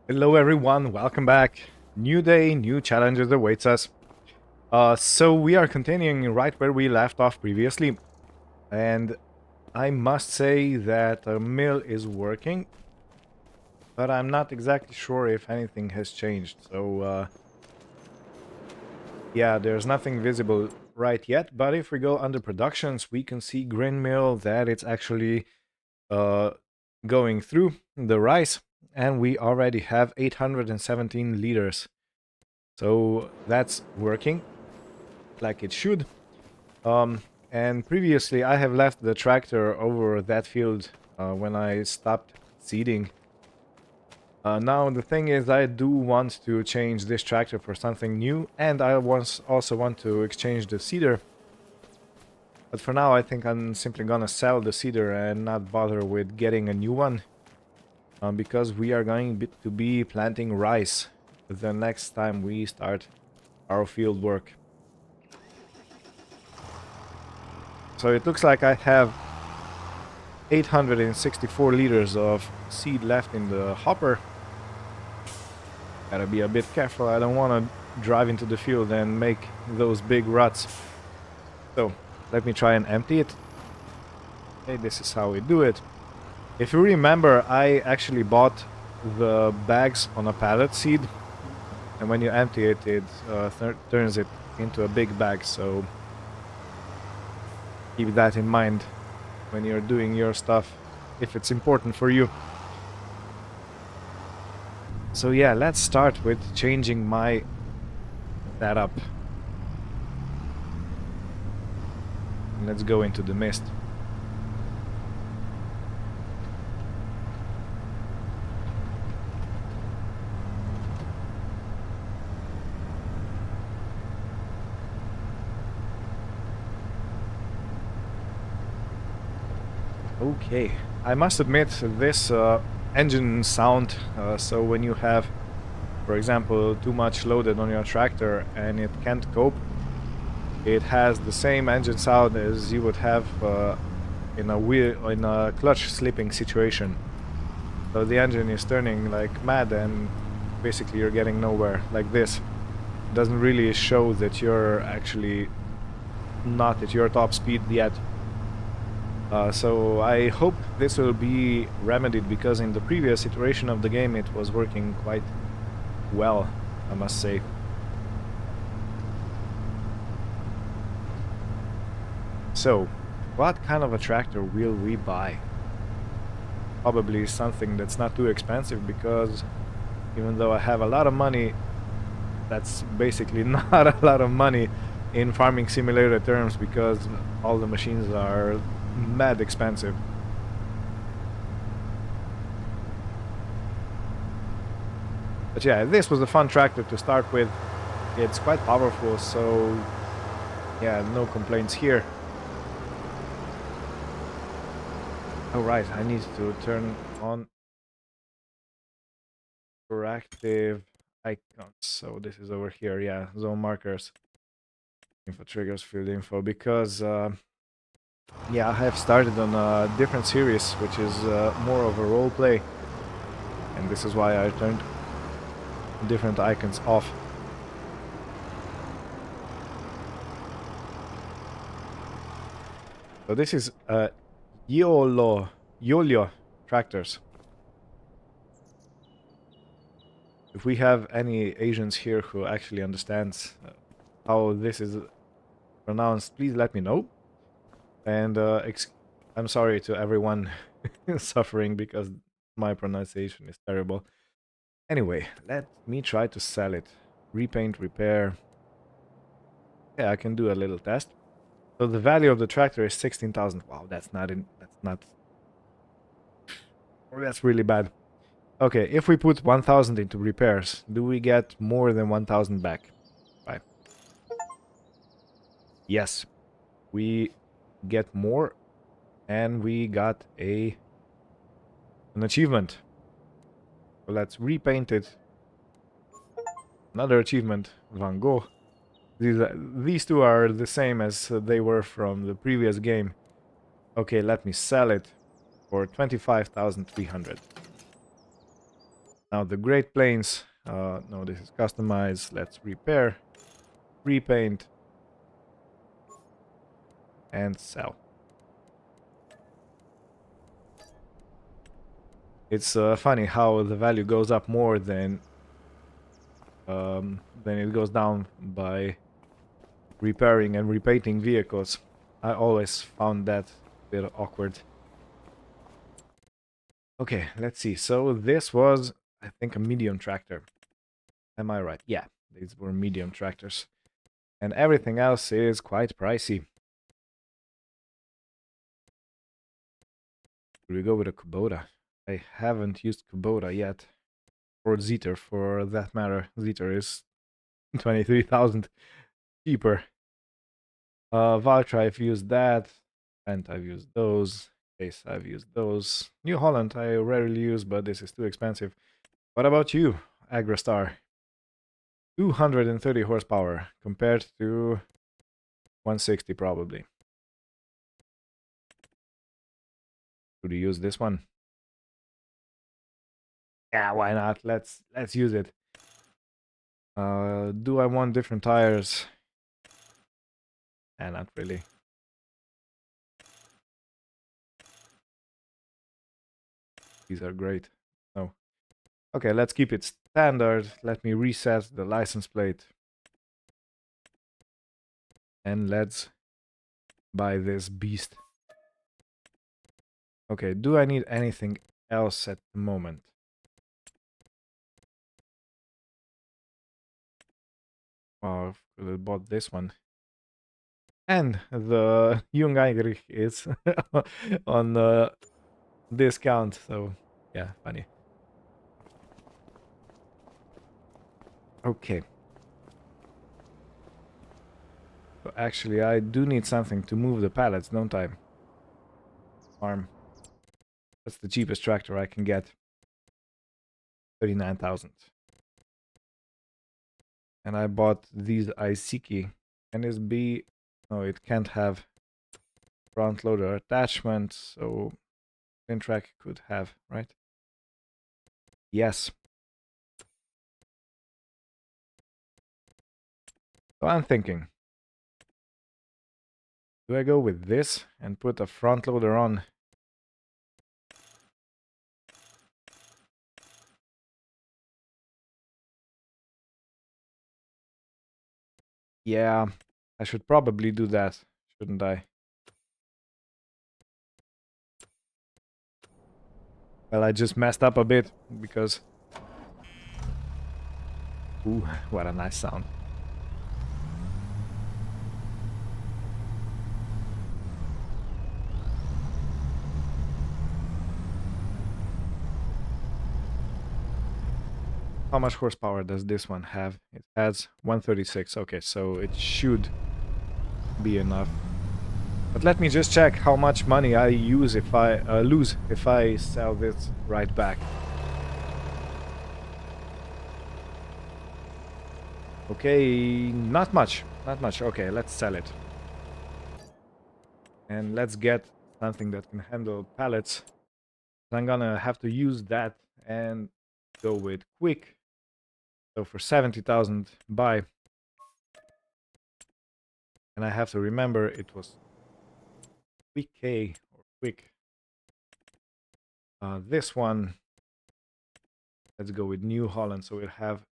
Hello everyone, welcome back. New day, new challenges awaits us. So we are continuing right where we left off previously. And I must say that the mill is working, but I'm not exactly sure if anything has changed. So yeah, there's nothing visible right yet, but if we go under productions, we can see grain mill that it's actually uh, going through the rice, and we already have 817 liters. So that's working like it should. And previously I have left the tractor over that field when I stopped seeding. Now the thing is, I do want to change this tractor for something new, and I also want to exchange the seeder. But for now I think I'm simply gonna sell the seeder and not bother with getting a new one. Because we are going to be planting rice the next time we start our field work. So it looks like I have 864 liters of seed left in the hopper. Gotta be a bit careful, I don't want to drive into the field and make those big ruts. So, let me try and empty it. Okay, this is how we do it. If you remember, I actually bought the bags on a pallet seed, and when you empty it, it turns it into a big bag, so keep that in mind when you're doing your stuff, if it's important for you. So yeah, let's start with changing my setup. Let's go into the mist. Okay, I must admit this engine sound, so when you have, for example, too much loaded on your tractor and it can't cope, it has the same engine sound as you would have in a clutch slipping situation. So the engine is turning like mad and basically you're getting nowhere like this. It doesn't really show that you're actually not at your top speed yet. So I hope this will be remedied, because in the previous iteration of the game it was working quite well, I must say. So, what kind of a tractor will we buy? Probably something that's not too expensive, because even though I have a lot of money, that's basically not a lot of money in farming simulator terms, because all the machines are mad expensive. But yeah, this was a fun tractor to start with. It's quite powerful, so yeah, no complaints here. Alright, I need to turn on proactive icons. So this is over here, yeah, zone markers. Info triggers, field info, because yeah, I have started on a different series, which is more of a role play, and this is why I turned different icons off. So this is YOLO tractors. If we have any Asians here who actually understands how this is pronounced, please let me know. And I'm sorry to everyone suffering because my pronunciation is terrible. Anyway, let me try to sell it. Repaint, repair. Yeah, I can do a little test. So the value of the tractor is 16,000. Wow, that's not in. That's not. Or that's really bad. Okay, if we put 1,000 into repairs, do we get more than 1,000 back? Right. Yes, we get more, and we got an achievement. So let's repaint it. Another achievement, Van Gogh. These two are the same as they were from the previous game. Okay, let me sell it for 25,300. Now the Great Plains, no, this is customized. Let's repair, repaint, and sell. It's funny how the value goes up more than it goes down by repairing and repainting vehicles. I always found that a bit awkward. Okay, let's see. So this was, I think, a medium tractor. Am I right? Yeah, these were medium tractors. And everything else is quite pricey. Should we go with a Kubota? I haven't used Kubota yet. Or Zeter, for that matter. Zeter is 23,000 cheaper. Valtra, I've used that. And I've used those. Case, I've used those. New Holland, I rarely use, but this is too expensive. What about you, Agrastar? 230 horsepower compared to 160 probably. Should we use this one? Yeah, why not? Let's use it. Do I want different tires? Not really. These are great. No. Okay, let's keep it standard. Let me reset the license plate. And let's buy this beast. Okay, do I need anything else at the moment? Oh, I could have bought this one. And the Jungheinrich is on discount, so yeah, funny. Okay. So actually, I do need something to move the pallets, don't I? Farm. That's the cheapest tractor I can get. 39,000. And I bought these Isiki. NSB. No, it can't have front loader attachment, so track could have, right? Yes. So I'm thinking, do I go with this and put a front loader on? Yeah, I should probably do that, shouldn't I? Well, I just messed up a bit because... Ooh, what a nice sound. How much horsepower does this one have? It has 136. Okay, so it should be enough. But let me just check how much money I use if I lose if I sell this right back. Okay, not much. Not much. Okay, let's sell it. And let's get something that can handle pallets. I'm gonna have to use that and go with quick. So for 70,000 buy. And I have to remember it was quick K or quick. This one, let's go with New Holland, so we'll have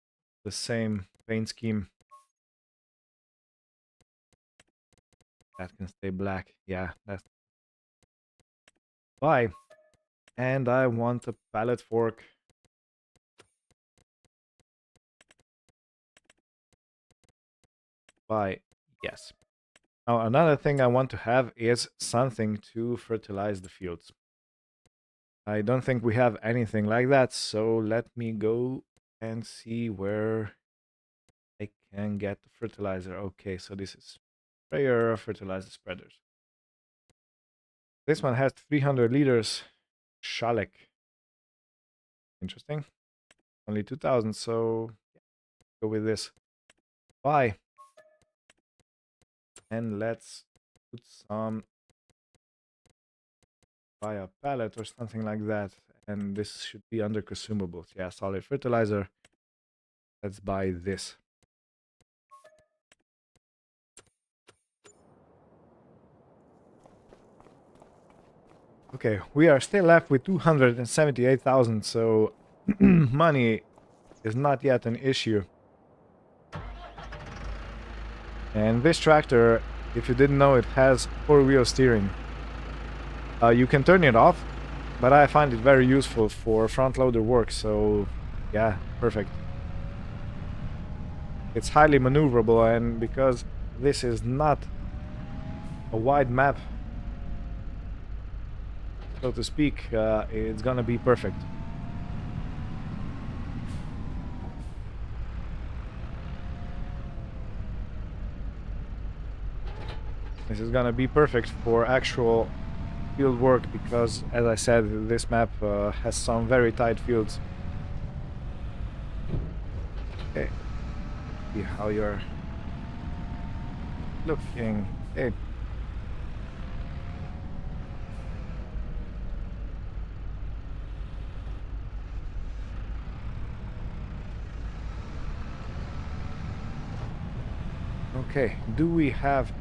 the same paint scheme. That can stay black. Yeah, that's buy. And I want a pallet fork. Buy. Yes. Now another thing I want to have is something to fertilize the fields. I don't think we have anything like that, so let me go and see where I can get the fertilizer. Okay, so this is sprayer, fertilizer spreaders. This one has 300 liters. Shalek. Interesting. Only 2,000, so yeah, go with this. Buy. And let's put some buy a pallet or something like that. And this should be under consumables. Yeah, solid fertilizer. Let's buy this. Okay, we are still left with 278,000, so money is not yet an issue. And this tractor, if you didn't know, it has four-wheel steering. You can turn it off, but I find it very useful for front-loader work, so yeah, perfect. It's highly maneuverable, and because this is not a wide map, so to speak, it's gonna be perfect. This is gonna be perfect for actual field work because, as I said, this map has some very tight fields. Okay, see how you're looking. Okay. Okay, do we have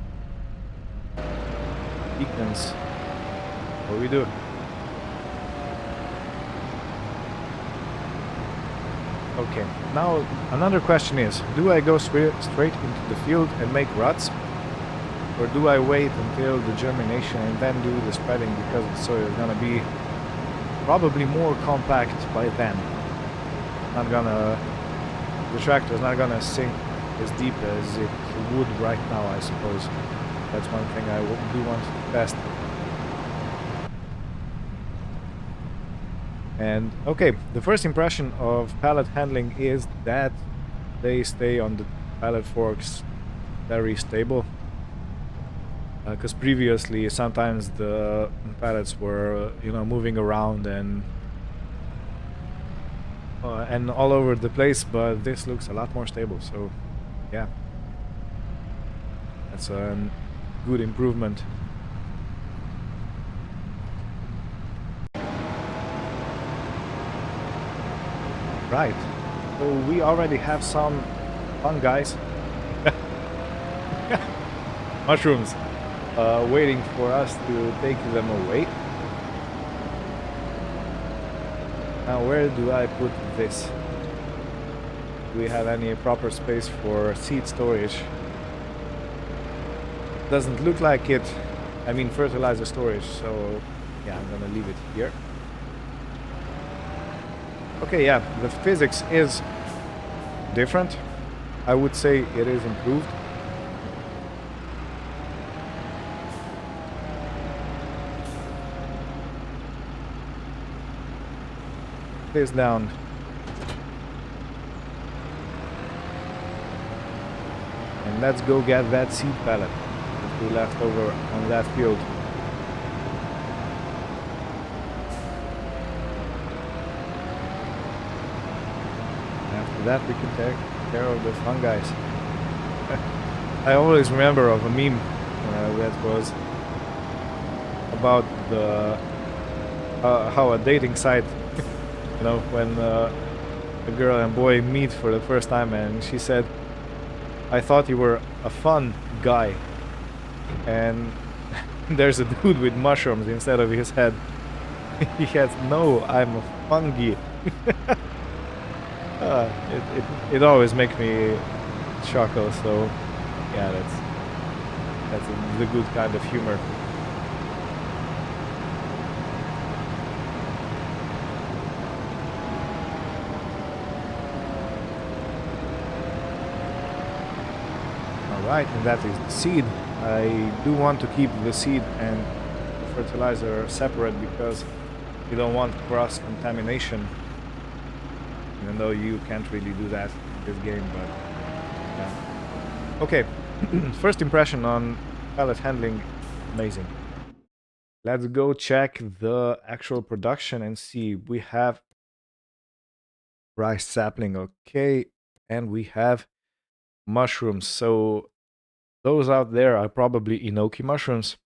beacons? Oh, we do. Okay, now another question is, do I go straight into the field and make ruts? Or do I wait until the germination and then do the spreading because the soil is gonna be probably more compact by then? Not gonna, the tractor is not gonna sink as deep as it would right now, I suppose. That's one thing I do want to test. And okay, the first impression of pallet handling is that they stay on the pallet forks very stable. Because previously sometimes the pallets were, you know, moving around and all over the place, but this looks a lot more stable. So yeah, that's a good improvement. Right. So we already have some fungi, mushrooms, waiting for us to take them away. Now, where do I put this? Do we have any proper space for seed storage? Doesn't look like it. I mean, fertilizer storage, so yeah, I'm gonna leave it here. Okay, yeah, the physics is different. I would say it is improved. This down. And let's go get that seed pallet that we left over on that field. After that, we can take care of the fungi. I always remember of a meme that was about the how a dating site, you know, when a girl and boy meet for the first time, and she said, "I thought you were a fun guy," and there's a dude with mushrooms instead of his head. He has no, I'm a fungi. It always makes me chuckle. So yeah, that's the good kind of humor. Alright, and that is the seed. I do want to keep the seed and the fertilizer separate because you don't want cross contamination, even though you can't really do that in this game, but yeah. Okay, first impression on pallet handling, amazing. Let's go check the actual production and see. We have rice sapling, okay, and we have mushrooms. So those out there are probably enoki mushrooms.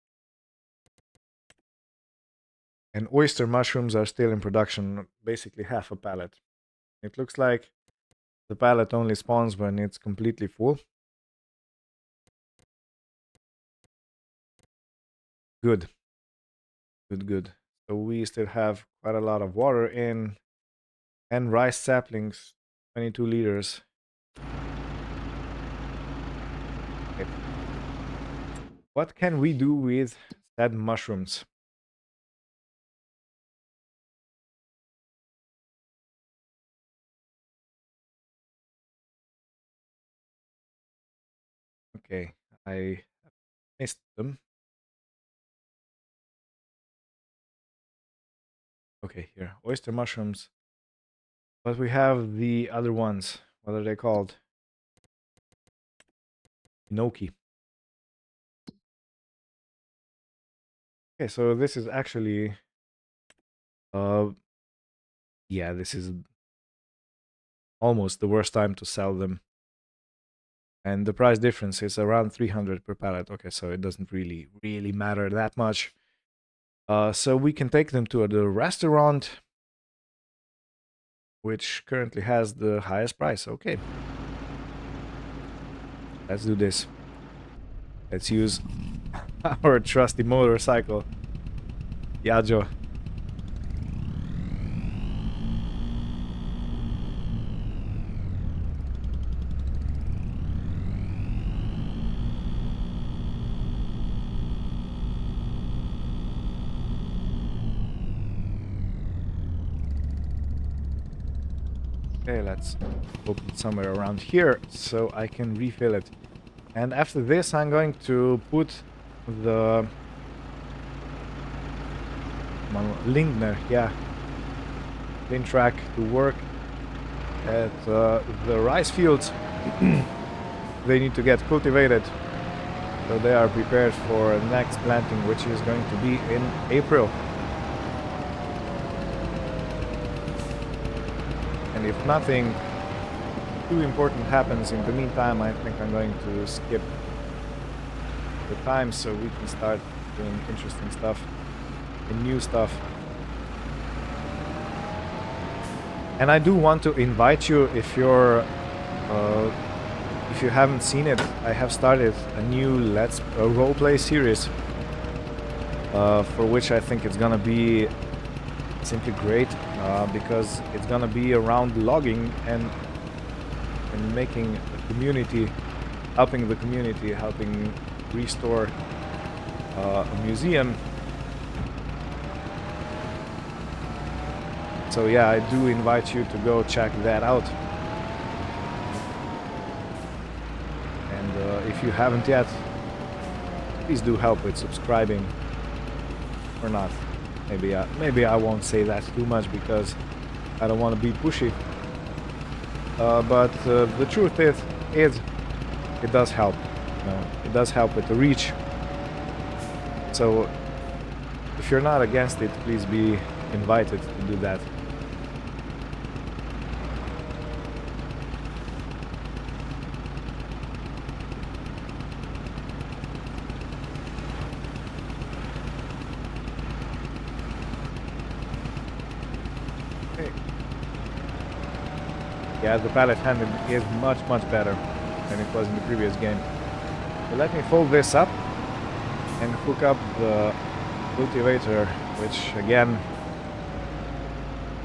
And oyster mushrooms are still in production, basically half a pallet. It looks like the pallet only spawns when it's completely full. Good. Good, good. So we still have quite a lot of water in, and rice saplings, 22 liters. Okay. What can we do with said mushrooms? Okay, I missed them. Okay, here, oyster mushrooms. But we have the other ones. What are they called? Gnocchi. Okay, so this is actually, uh, yeah, this is almost the worst time to sell them. And the price difference is around 300 per pallet. Okay, so it doesn't really matter that much. So we can take them to the restaurant, which currently has the highest price. Okay. Let's do this. Let's use our trusty motorcycle. Yajo. Okay, let's open it somewhere around here so I can refill it. And after this, I'm going to put the Lindner, yeah, Lin track to work at the rice fields. They need to get cultivated, so they are prepared for next planting, which is going to be in April. And if nothing too important happens in the meantime, I think I'm going to skip the time so we can start doing interesting stuff and new stuff. And I do want to invite you, if you haven't seen it, I have started a new roleplay series, for which I think it's gonna be simply great, because it's gonna be around logging and making a community, helping the community, helping restore a museum. So yeah, I do invite you to go check that out. And if you haven't yet, please do help with subscribing, or not. Maybe I won't say that too much because I don't want to be pushy. But the truth is it does help. You know, it does help with the reach. So if you're not against it, please be invited to do that. Yeah, the pallet handling is much better than it was in the previous game. So let me fold this up and hook up the cultivator, which again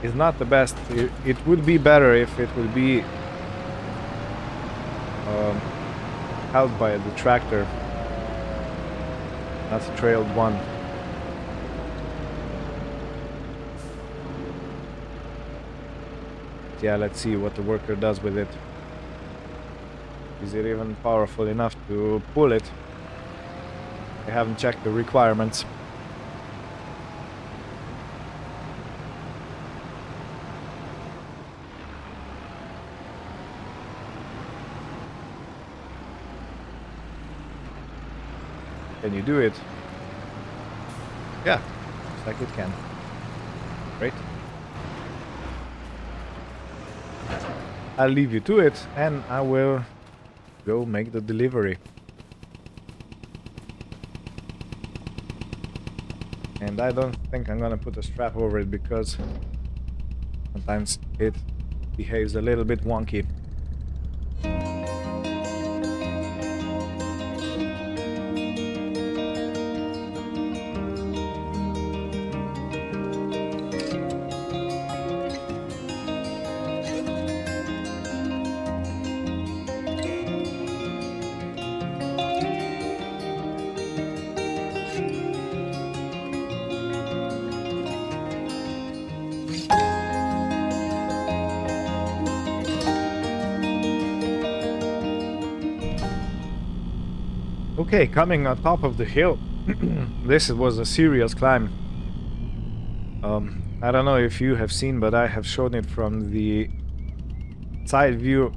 is not the best. It would be better if it would be held by the tractor, not a trailed one. Yeah, let's see what the worker does with it. Is it even powerful enough to pull it? I haven't checked the requirements. Can you do it? Yeah, looks like it can. Great. I'll leave you to it, and I will go make the delivery. And I don't think I'm gonna put a strap over it because sometimes it behaves a little bit wonky. Okay, coming on top of the hill. This was a serious climb. I don't know if you have seen, but I have shown it from the side view.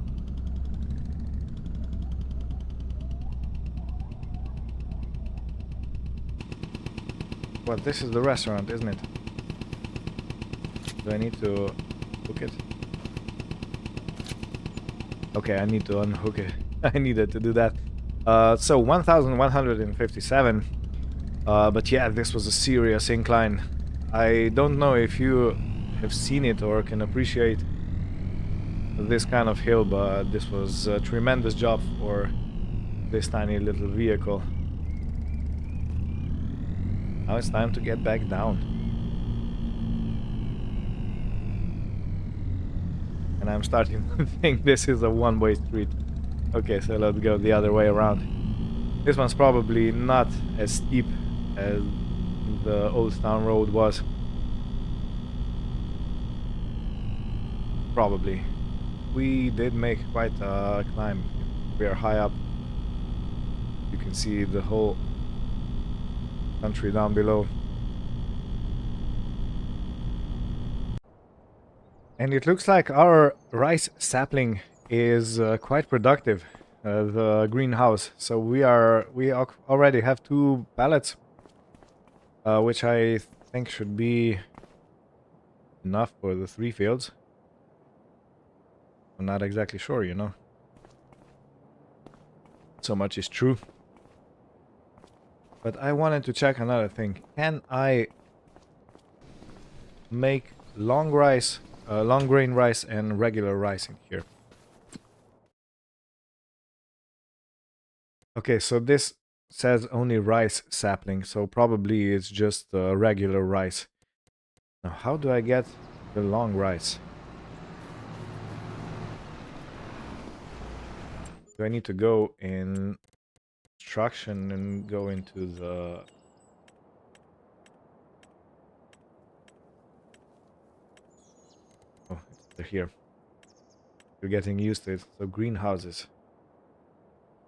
Well, this is the restaurant, isn't it? Do I need to hook it? Okay, I need to unhook it. I needed to do that. So 1157. But yeah, this was a serious incline. I don't know if you have seen it or can appreciate this kind of hill, but this was a tremendous job for this tiny little vehicle. Now it's time to get back down. And I'm starting to think this is a one-way street. Okay, so let's go the other way around. This one's probably not as steep as the Old Town Road was. Probably. We did make quite a climb. We are high up. You can see the whole country down below. And it looks like our rice sapling is quite productive, the greenhouse. So we already have 2 pallets, which I think should be enough for the 3 fields. I'm not exactly sure, you know. So much is true. But I wanted to check another thing. Can I make long grain rice and regular rice in here? Okay, so this says only rice sapling, so probably it's just regular rice. Now, how do I get the long rice? Do I need to go in instruction and go into the... Oh, it's here. You're getting used to it. So greenhouses.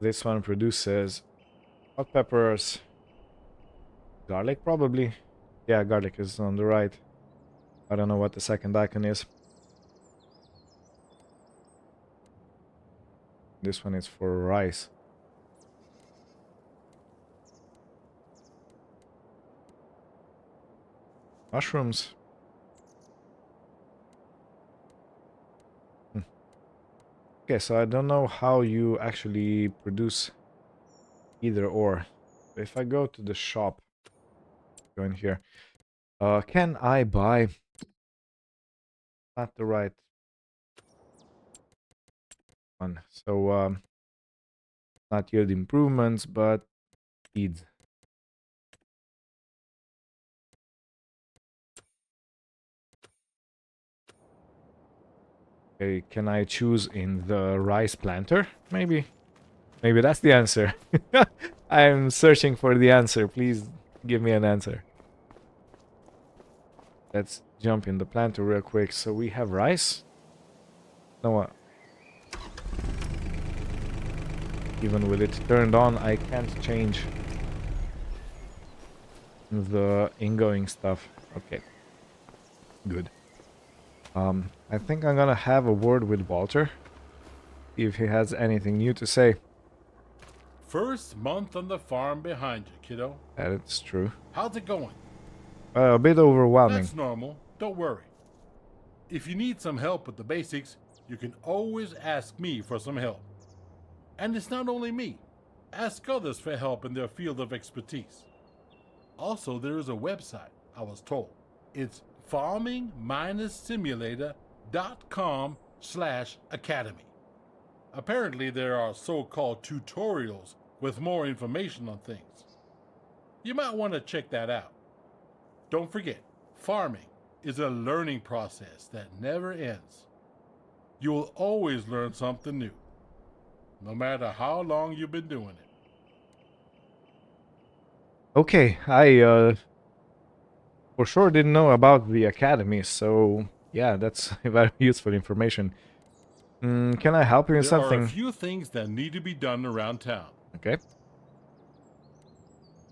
This one produces hot peppers, garlic probably. Yeah, garlic is on the right. I don't know what the second icon is. This one is for rice. Mushrooms. Okay, so I don't know how you actually produce either or. If I go to the shop, go in here. Can I buy... Not the right one. So, not yield improvements, but seeds. Okay, can I choose in the rice planter? Maybe. Maybe that's the answer. I'm searching for the answer. Please give me an answer. Let's jump in the planter real quick. So we have rice. No, even with it turned on, I can't change the ingoing stuff. Okay. Good. I think I'm gonna have a word with Walter. See if he has anything new to say. First month on the farm behind you, kiddo. That's true. How's it going? A bit overwhelming. That's normal. Don't worry. If you need some help with the basics, you can always ask me for some help. And it's not only me. Ask others for help in their field of expertise. Also, there is a website, I was told. It's farming-simulator.com/academy. Apparently, there are so-called tutorials with more information on things. You might want to check that out. Don't forget, farming is a learning process that never ends. You will always learn something new, no matter how long you've been doing it. Okay, I for sure didn't know about the academy, so yeah, that's very useful information. Can I help you in There are a something? few things that need to be done around town. Okay.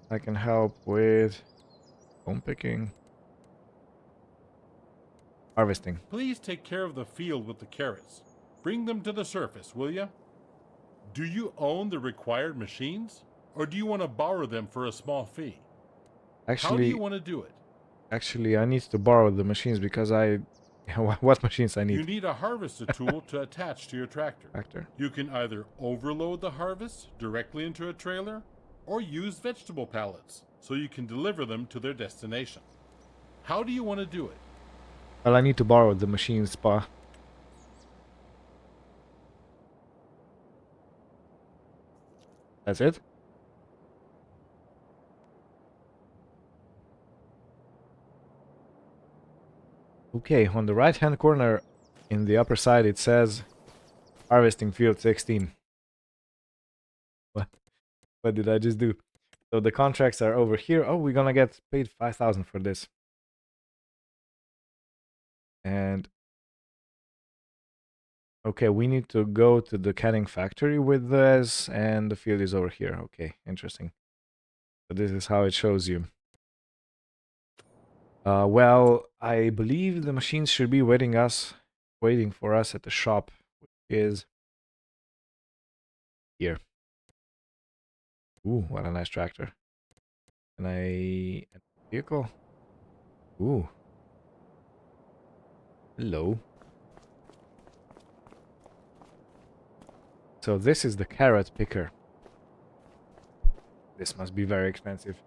I can help with home picking, harvesting. Please take care of the field with the carrots. Bring them to the surface, will you? Do you own the required machines? Or do you want to borrow them for a small fee? How do you Actually, want to do it? I need to borrow the machines because I... what machines I You need? need a harvester tool to attach to your tractor. Tractor. You can either overload the harvest directly into a trailer or use vegetable pallets so you can deliver them to their destination. How do you want to do it? Well, I need to borrow the machines, pa. That's it? Okay, on the right-hand corner in the upper side it says harvesting field 16. What did I just do? So the contracts are over here. Oh, we're gonna get paid 5,000 for this. And okay, we need to go to the canning factory with this, and the field is over here. Okay, interesting. So this is how it shows you. Well, I believe the machines should be waiting for us at the shop, which is here. Ooh, what a nice tractor. Can I... vehicle? Ooh. Hello. So this is the carrot picker. This must be very expensive.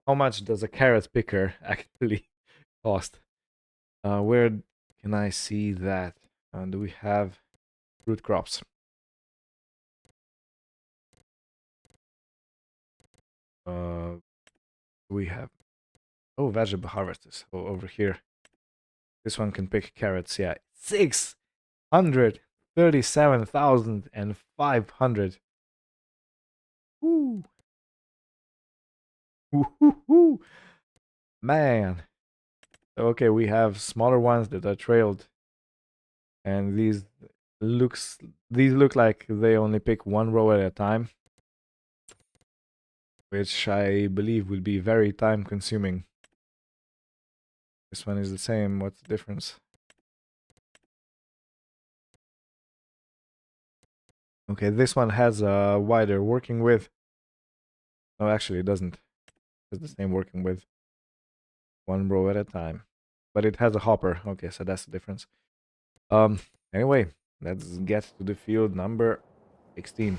How much does a carrot picker actually cost? Where can I see that? Do we have root crops? We have... oh, vegetable harvesters. Oh, over here. This one can pick carrots. Yeah, 637,500. Woo! Woo! Man. Okay, we have smaller ones that are trailed, and these look like they only pick one row at a time, which I believe will be very time consuming. This one is the same. What's the difference? Okay, this one has a wider working width. No, actually, it doesn't. It's the same working width. One row at a time. But it has a hopper. Okay, so that's the difference. Anyway, let's get to the field number 16.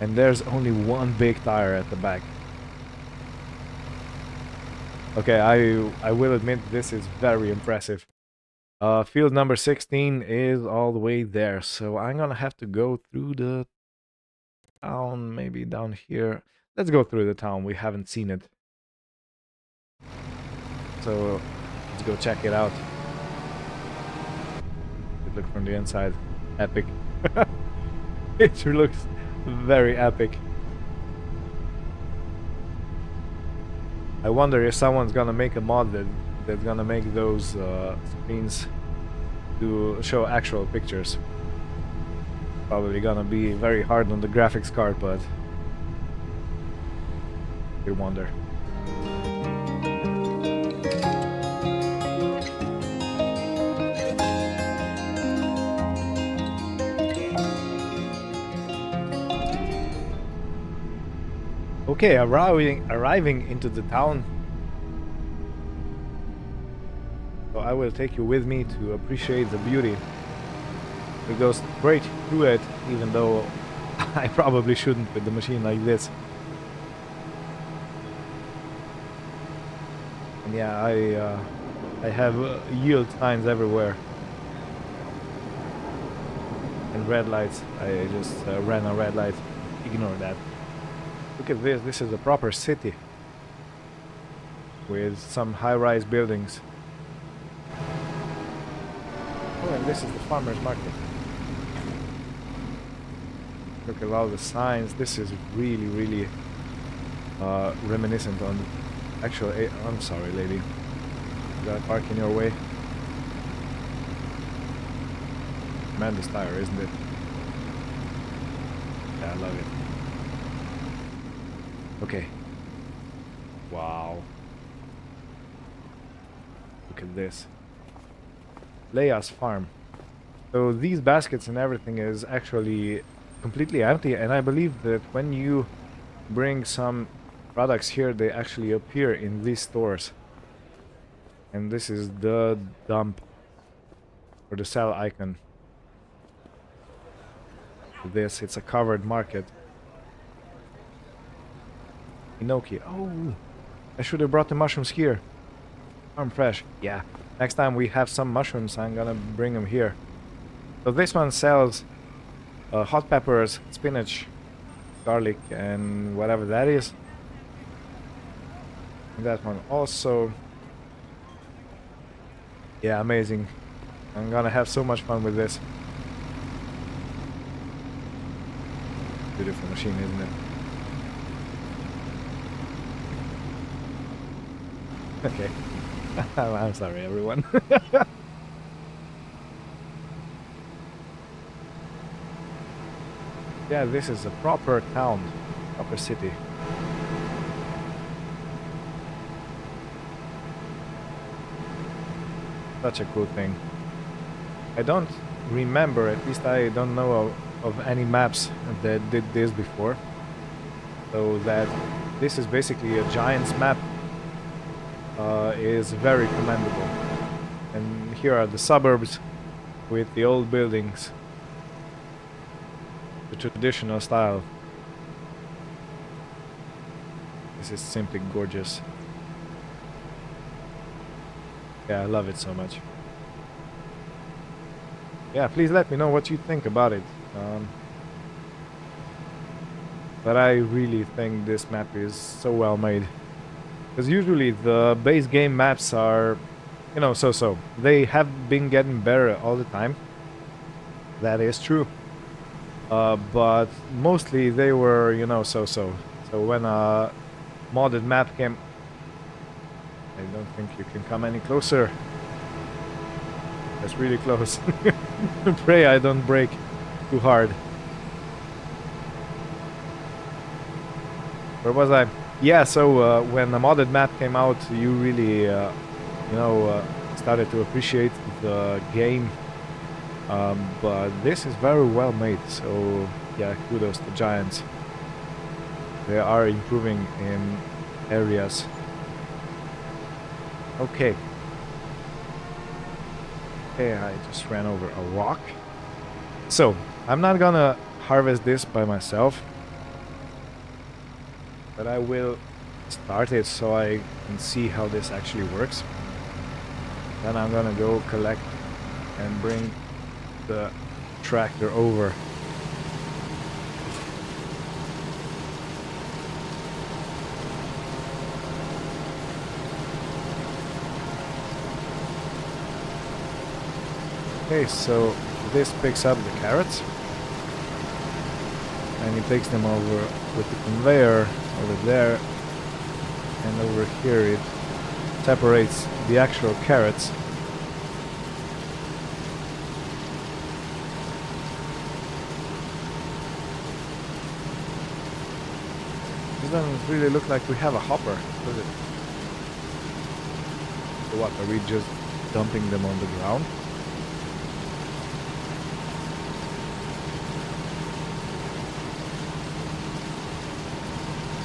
And there's only one big tire at the back. Okay, I will admit this is very impressive. Field number 16 is all the way there, so I'm gonna have to go through the town, maybe down here. Let's go through the town, we haven't seen it. So, let's go check it out. Look from the inside. Epic. It sure looks very epic. I wonder if someone's gonna make a mod that's gonna make those screens to show actual pictures. Probably gonna be very hard on the graphics card, but I wonder. Okay, arriving into the town. So I will take you with me to appreciate the beauty We go straight through it, even though I probably shouldn't with the machine like this. And yeah, I have yield signs everywhere. And red lights. I just ran a red light. Ignore that. Look at this. This is a proper city. With some high-rise buildings. Oh, and this is the farmer's market. Look at all the signs. This is really, really reminiscent on the actual... I'm sorry, lady. You gotta park in your way. Tremendous tire, isn't it? Yeah, I love it. Okay. Wow. Look at this. Leia's farm. So these baskets and everything is actually completely empty, and I believe that when you bring some products here, they actually appear in these stores. And this is the dump or the sell icon. This, it's a covered market. Inoki. Oh, I should have brought the mushrooms here. Farm fresh. Yeah. Next time we have some mushrooms, I'm gonna bring them here. So this one sells hot peppers, spinach, garlic, and whatever that is. And that one also. Yeah, amazing. I'm gonna have so much fun with this. Beautiful machine, isn't it? Okay. I'm sorry, everyone. Yeah, this is a proper town, proper city. Such a cool thing. I don't remember, at least I don't know of any maps that did this before. So that this is basically a giant's map is very commendable. And here are the suburbs with the old buildings. The traditional style. This is simply gorgeous. Yeah, I love it so much. Yeah, please let me know what you think about it. But I really think this map is so well made. Because usually the base game maps are, you know, so-so. They have been getting better all the time. That is true. But mostly they were, you know, so-so. So when a modded map came... I don't think you can come any closer. That's really close. Pray I don't break too hard. Where was I? Yeah, so when the modded map came out, you really, you know, started to appreciate the game. But this is very well made, so yeah, kudos to Giants. They are improving in areas. Okay. Okay, I just ran over a rock. So, I'm not gonna harvest this by myself. But I will start it so I can see how this actually works. Then I'm gonna go collect and bring the tractor over. Okay, so this picks up the carrots and he takes them over with the conveyor over there, and over here it separates the actual carrots. This doesn't really look like we have a hopper, does it? So what, are we just dumping them on the ground?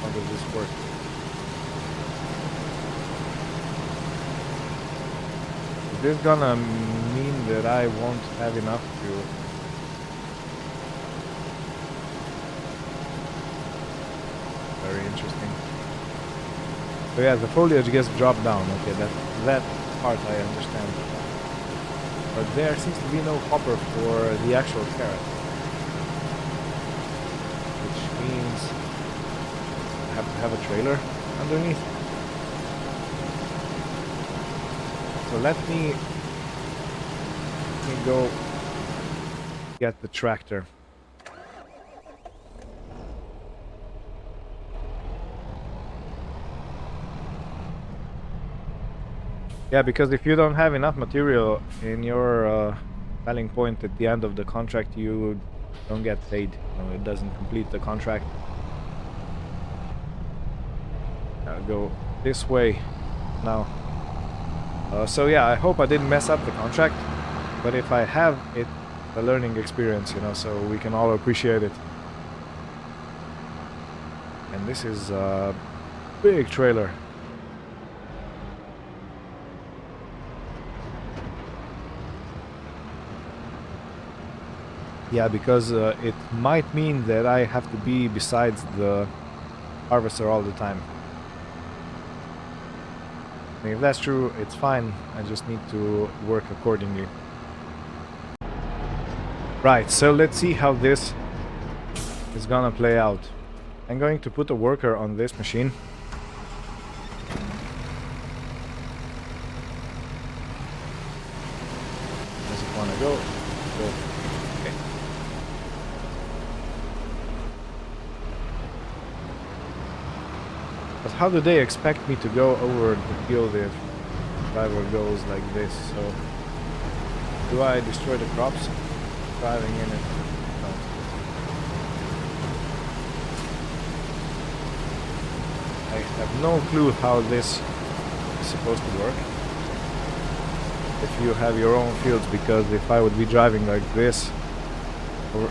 How does this work? Is this gonna mean that I won't have enough to very interesting. So yeah, the foliage gets dropped down. Okay, that part I understand. But there seems to be no hopper for the actual carrot, which means I have to have a trailer underneath. So let me go get the tractor. Yeah, because if you don't have enough material in your selling point at the end of the contract, you don't get paid. No, it doesn't complete the contract. I'll go this way now. So yeah, I hope I didn't mess up the contract, but if I have, it's a learning experience, you know, so we can all appreciate it. And this is a big trailer. Yeah, because it might mean that I have to be besides the harvester all the time. And if that's true, it's fine. I just need to work accordingly. Right, so let's see how this is gonna play out. I'm going to put a worker on this machine. Does it wanna go? Go. Okay. But how do they expect me to go over the field if the driver goes like this? So, do I destroy the crops driving in it? No. I have no clue how this is supposed to work. If you have your own fields, because if I would be driving like this, or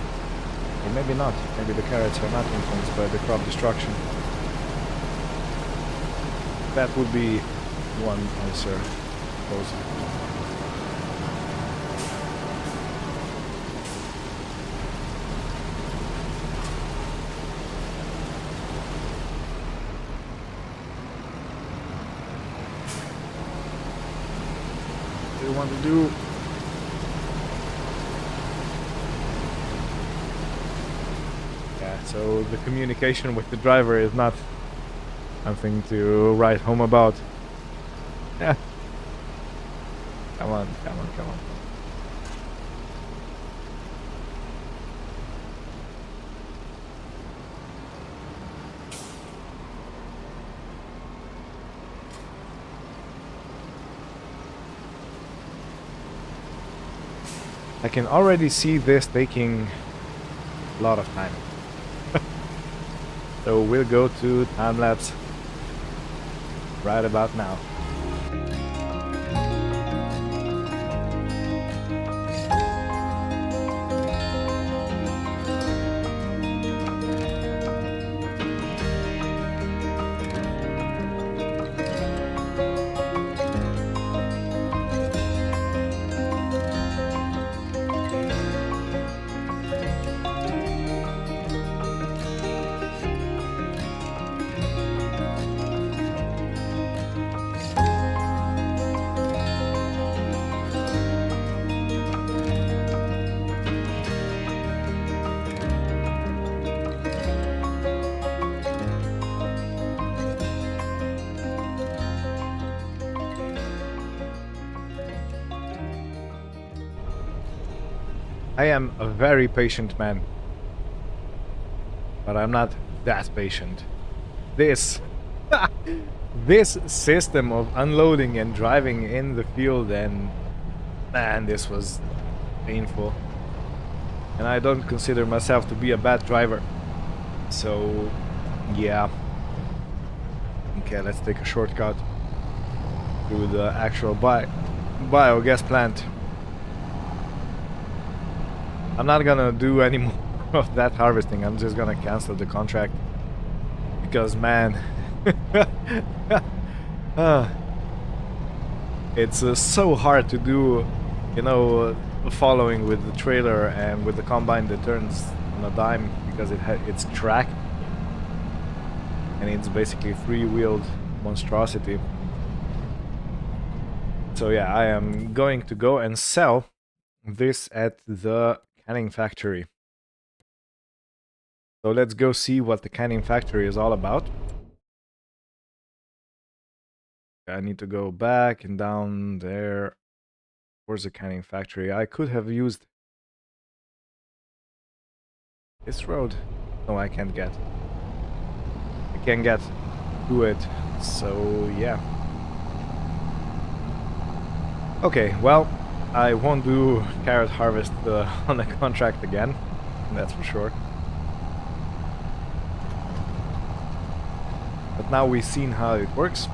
maybe not, maybe the carrots are not influenced by the crop destruction. That would be one answer, I suppose. What do you want to do? Yeah, so the communication with the driver is not something to write home about. Yeah. Come on, come on, come on. I can already see this taking a lot of time. So we'll go to time lapse right about now. I am a very patient man, but I'm not that patient. This this system of unloading and driving in the field, and man, this was painful. And I don't consider myself to be a bad driver. So, yeah. Okay, let's take a shortcut to the actual biogas plant. I'm not gonna do any more of that harvesting. I'm just gonna cancel the contract because, man, it's so hard to do, you know, following with the trailer and with the combine that turns on a dime because it's tracked. and it's basically three-wheeled monstrosity. So yeah, I am going to go and sell this at the canning factory. So let's go see what the canning factory is all about. I need to go back and down there. Where's the canning factory? I could have used this road. No, I can't get. I can't get to it. So yeah. Okay, well, I won't do carrot harvest on the contract again. That's for sure. But now we've seen how it works.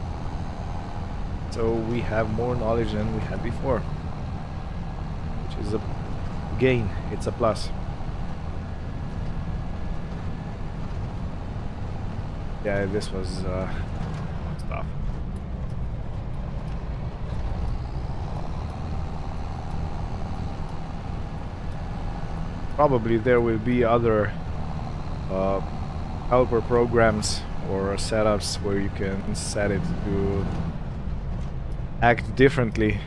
So we have more knowledge than we had before. Which is a gain. It's a plus. Yeah, this was stuff. Probably there will be other helper programs or setups where you can set it to act differently.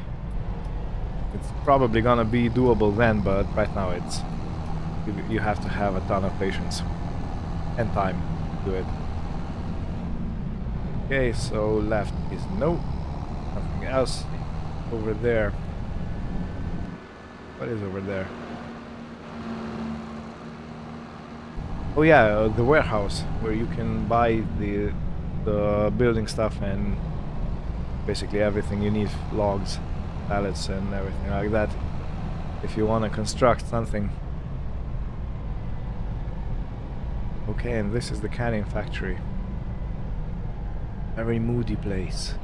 It's probably gonna be doable then, but right now it's you have to have a ton of patience and time to do it. Okay, so left is no. Nothing else. Over there. What is over there? Oh yeah, the warehouse where you can buy the building stuff and basically everything you need, logs, pallets and everything like that, if you want to construct something. Okay, and this is the canning factory. Very moody place.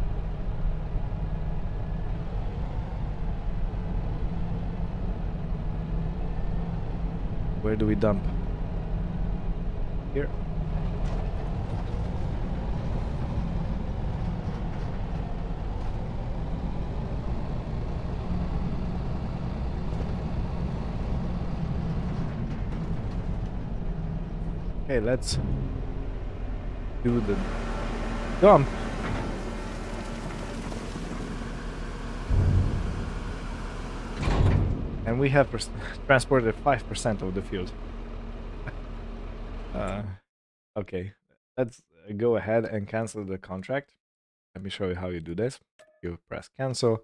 Where do we dump? Here. Okay, let's do the dump. And we have transported 5% of the field. Okay, let's go ahead and cancel the contract. Let me show you how you do this. You press cancel,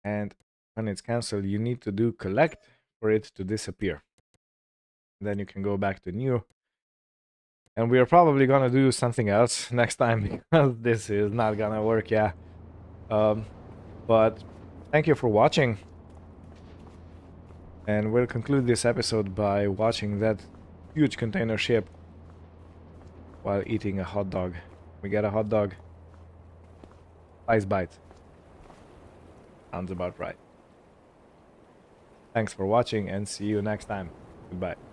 and when it's canceled, you need to do collect for it to disappear. Then you can go back to new. And we are probably gonna do something else next time because this is not gonna work, yeah. But thank you for watching. And we'll conclude this episode by watching that huge container ship while eating a hot dog. We get a hot dog. Ice bite. Sounds about right. Thanks for watching and see you next time. Goodbye.